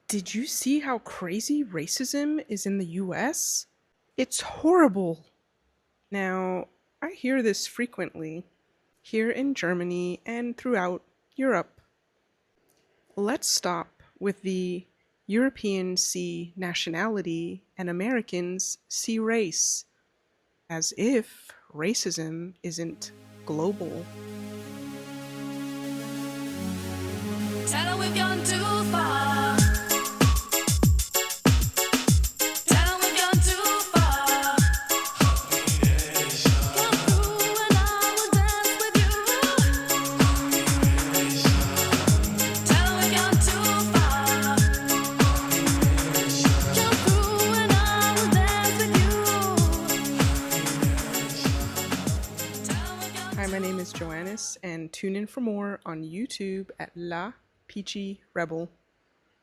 Did you see how crazy racism is in the US? It's horrible. Now, I hear this frequently here in Germany and throughout Europe. Let's stop with the Europeans see nationality and Americans see race, as if racism isn't global. Tell her we've gone too far. Tell her we've gone too far. Come through and I will dance with you. Tell her we've gone too far. Come through and I will dance with you. Tell her we've gone Hi, my name is Joannis, and tune in for more on YouTube at La Peachy Rebel.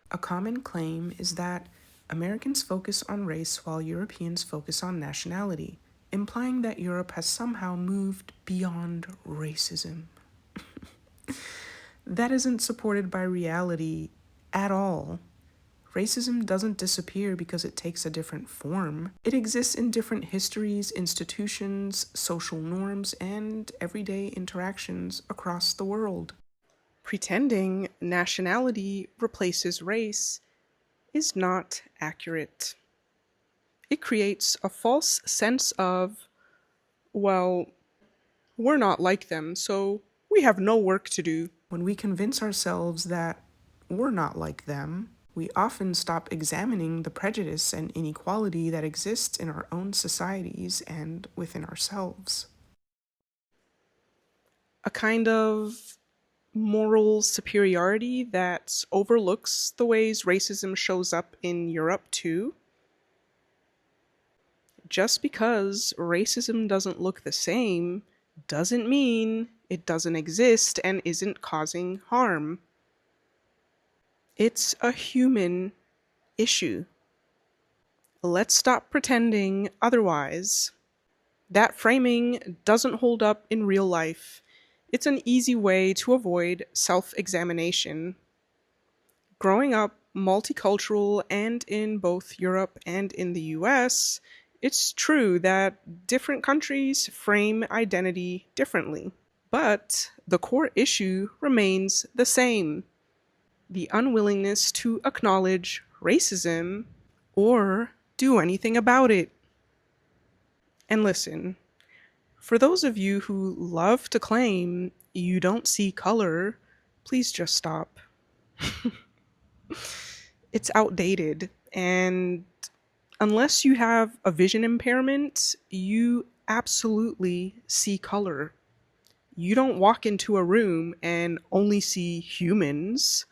A common claim is that Americans focus on race while Europeans focus on nationality, implying that Europe has somehow moved beyond racism. That isn't supported by reality at all. Racism doesn't disappear because it takes a different form. It exists in different histories, institutions, social norms, and everyday interactions across the world. Pretending nationality replaces race is not accurate. It creates a false sense of, well, we're not like them, so we have no work to do. When we convince ourselves that we're not like them, we often stop examining the prejudice and inequality that exists in our own societies and within ourselves. A kind of moral superiority that overlooks the ways racism shows up in Europe too. Just because racism doesn't look the same doesn't mean it doesn't exist and isn't causing harm. It's a human issue. Let's stop pretending otherwise. That framing doesn't hold up in real life. It's an easy way to avoid self-examination. Growing up multicultural and in both Europe and in the US, it's true that different countries frame identity differently. But the core issue remains the same: the unwillingness to acknowledge racism or do anything about it. And listen, for those of you who love to claim you don't see color, please just stop. It's outdated, and unless you have a vision impairment, you absolutely see color. You don't walk into a room and only see humans.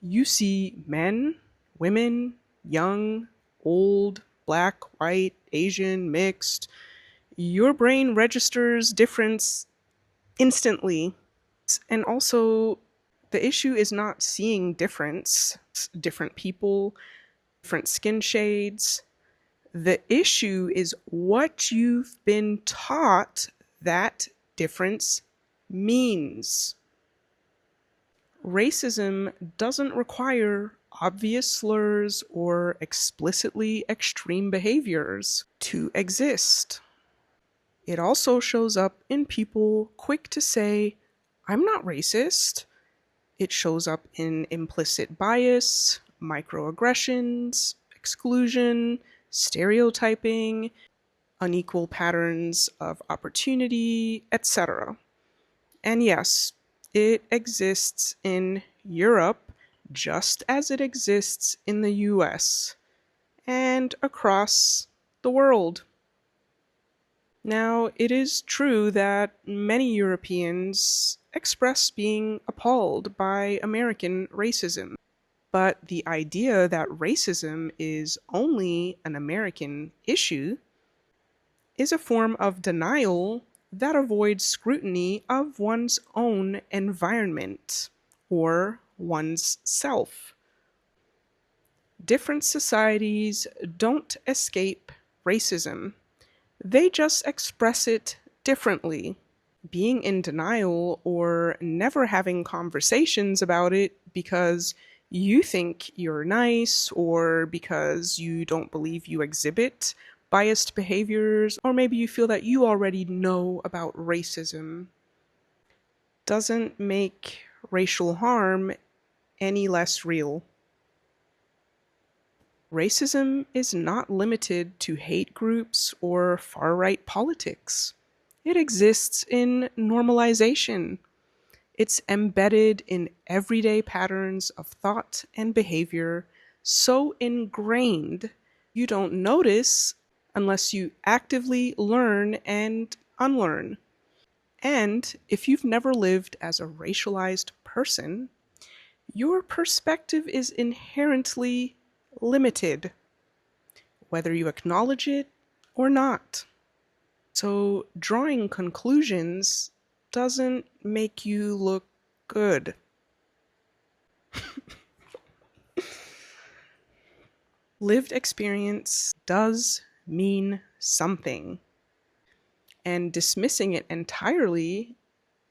You see men, women, young, old, black, white, Asian, mixed. Your brain registers difference instantly. And also, the issue is not seeing difference, different people, different skin shades. The issue is what you've been taught that difference means. Racism doesn't require obvious slurs or explicitly extreme behaviors to exist. It also shows up in people quick to say, "I'm not racist." It shows up in implicit bias, microaggressions, exclusion, stereotyping, unequal patterns of opportunity, etc. And yes, it exists in Europe just as it exists in the US and across the world. Now, it is true that many Europeans express being appalled by American racism, but the idea that racism is only an American issue is a form of denial that avoids scrutiny of one's own environment or one's self. Different societies don't escape racism. They just express it differently. Being in denial or never having conversations about it because you think you're nice, or because you don't believe you exhibit biased behaviors, or maybe you feel that you already know about racism, doesn't make racial harm any less real. Racism is not limited to hate groups or far right politics. It exists in normalization. It's embedded in everyday patterns of thought and behavior, so ingrained you don't notice unless you actively learn and unlearn. And if you've never lived as a racialized person, your perspective is inherently limited, whether you acknowledge it or not. So, drawing conclusions doesn't make you look good. Lived experience does mean something, and dismissing it entirely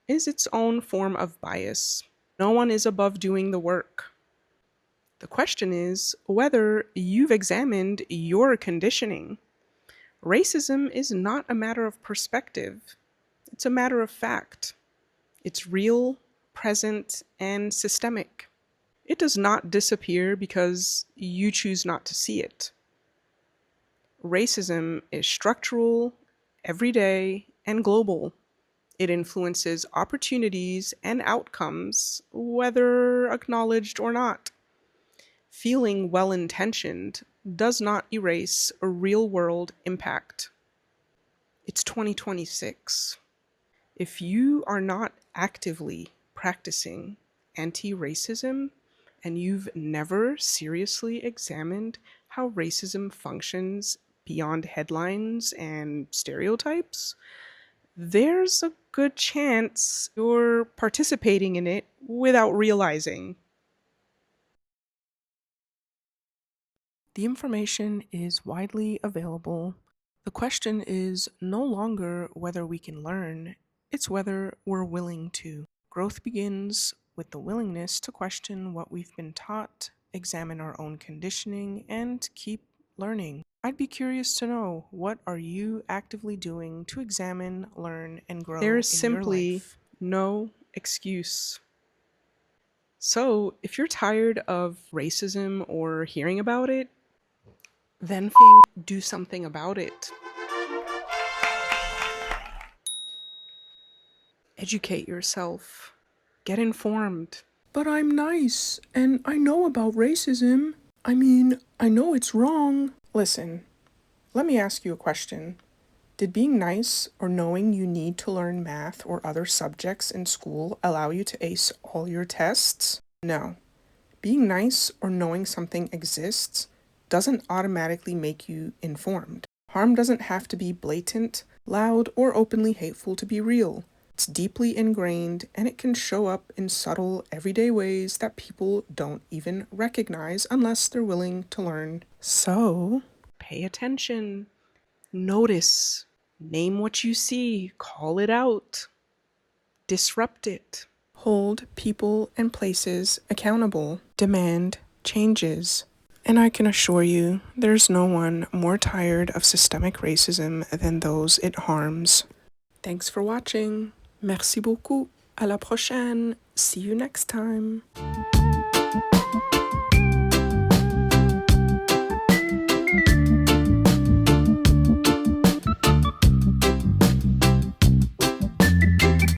is its own form of bias. No one is above doing the work. The question is whether you've examined your conditioning. Racism is not a matter of perspective, it's a matter of fact. It's real, present, and systemic. It does not disappear because you choose not to see it. Racism is structural, everyday, and global. It influences opportunities and outcomes, whether acknowledged or not. Feeling well intentioned does not erase a real world impact. It's 2026. If you are not actively practicing anti racism and you've never seriously examined how racism functions beyond headlines and stereotypes, there's a good chance you're participating in it without realizing. The information is widely available. The question is no longer whether we can learn, it's whether we're willing to. Growth begins with the willingness to question what we've been taught, examine our own conditioning, and keep learning. I'd be curious to know, what are you actively doing to examine, learn, and grow in your life? There is simply no excuse. So, if you're tired of racism or hearing about it, then do something about it. Educate yourself. Get informed. But I'm nice, and I know about racism. I mean, I know it's wrong. Listen, let me ask you a question. Did being nice or knowing you need to learn math or other subjects in school allow you to ace all your tests? No. Being nice or knowing something exists doesn't automatically make you informed. Harm doesn't have to be blatant, loud, or openly hateful to be real. It's deeply ingrained, and it can show up in subtle, everyday ways that people don't even recognize unless they're willing to learn. So, pay attention. Notice. Name what you see. Call it out. Disrupt it. Hold people and places accountable. Demand changes. And I can assure you, there's no one more tired of systemic racism than those it harms. Thanks for watching. Merci beaucoup. À la prochaine. See you next time.